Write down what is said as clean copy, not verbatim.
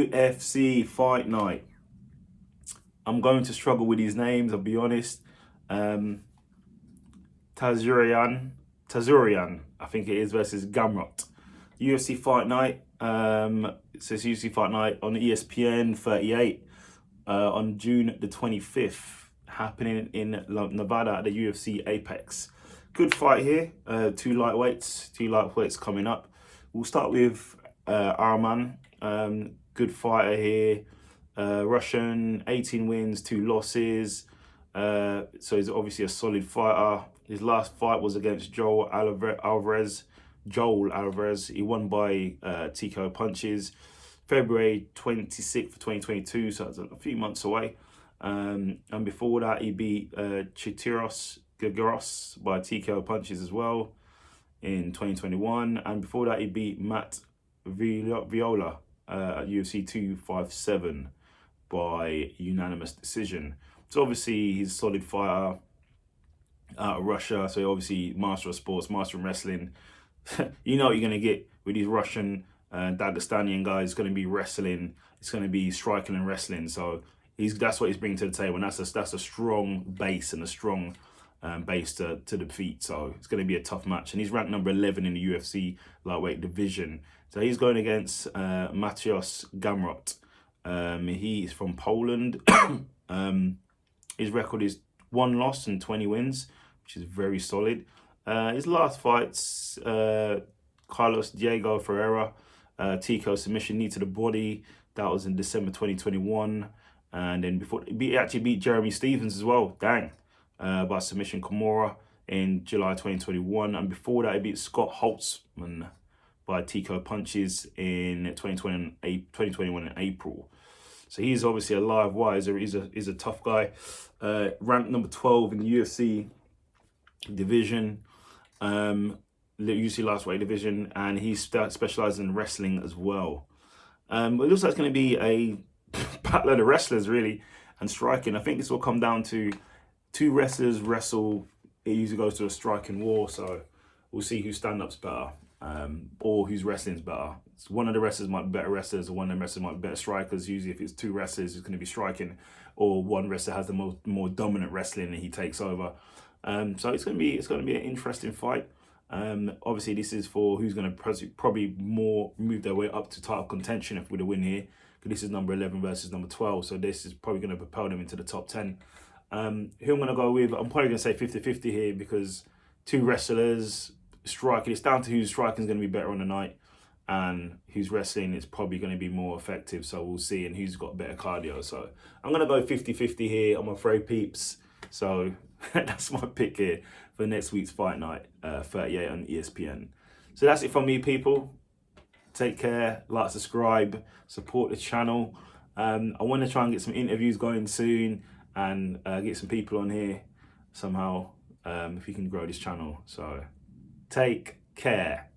UFC Fight Night. I'm going to struggle with these names, I'll be honest. Tsarukyan, I think it is, versus Gamrot. UFC Fight Night. So it's UFC Fight Night on ESPN 38 on June the 25th, happening in Nevada at the UFC Apex. Good fight here. Two lightweights coming up. We'll start with Arman. Good fighter here. Russian, 18 wins, 2 losses. So he's obviously a solid fighter. His last fight was against Joel Alvarez. He won by TKO punches. February 26th, 2022, so it's a few months away. And before that, he beat Gamrot by TKO punches as well in 2021. And before that, he beat Matt Viola at UFC 257 by unanimous decision. So obviously he's a solid fighter out of Russia. So obviously master of sports, master of wrestling. You know what you're going to get with these Russian Dagestanian guys. It's going to be wrestling. It's going to be striking and wrestling. So that's what he's bringing to the table. And that's a strong base and a strong base to defeat. So it's going to be a tough match. And he's ranked number 11 in the UFC lightweight division. So he's going against Mateusz Gamrot. He is from Poland. His record is 1 loss and 20 wins, which is very solid. His last fights, Carlos Diego Ferreira, TKO submission, knee to the body. That was in December 2021. And then before, he actually beat Jeremy Stephens as well, by submission Kimura in July 2021. And before that, he beat Scott Holtzman by TKO punches in 2021 in April. So he's obviously a live wire. He's a tough guy. Ranked number 12 in the UFC division, UFC lightweight division, and he specializes in wrestling as well. But it looks like it's going to be a battle of the wrestlers, really, and striking. I think this will come down to 2 wrestlers wrestle. It usually goes to a striking war, so we'll see whose stand-up's better, or whose wrestling's better. So one of the wrestlers might be better wrestlers, or one of the wrestlers might be better strikers. Usually if it's 2 wrestlers, it's going to be striking, or one wrestler has the more dominant wrestling and he takes over. So it's going to be an interesting fight. Obviously this is for who's going to probably more move their way up to title contention if with a win here. Because this is number 11 versus number 12, so this is probably going to propel them into the top 10. Who I'm going to go with, I'm probably going to say 50-50 here, because 2 wrestlers striking. It's down to whose striking is going to be better on the night, and whose wrestling is probably going to be more effective. So we'll see, and who's got better cardio. So I'm going to go 50-50 here, I'm afraid, peeps. So that's my pick here for next week's Fight Night, 38 on ESPN. So that's it from me, people. Take care, like, subscribe, support the channel. I want to try and get some interviews going soon, and get some people on here somehow, if we can grow this channel. So take care.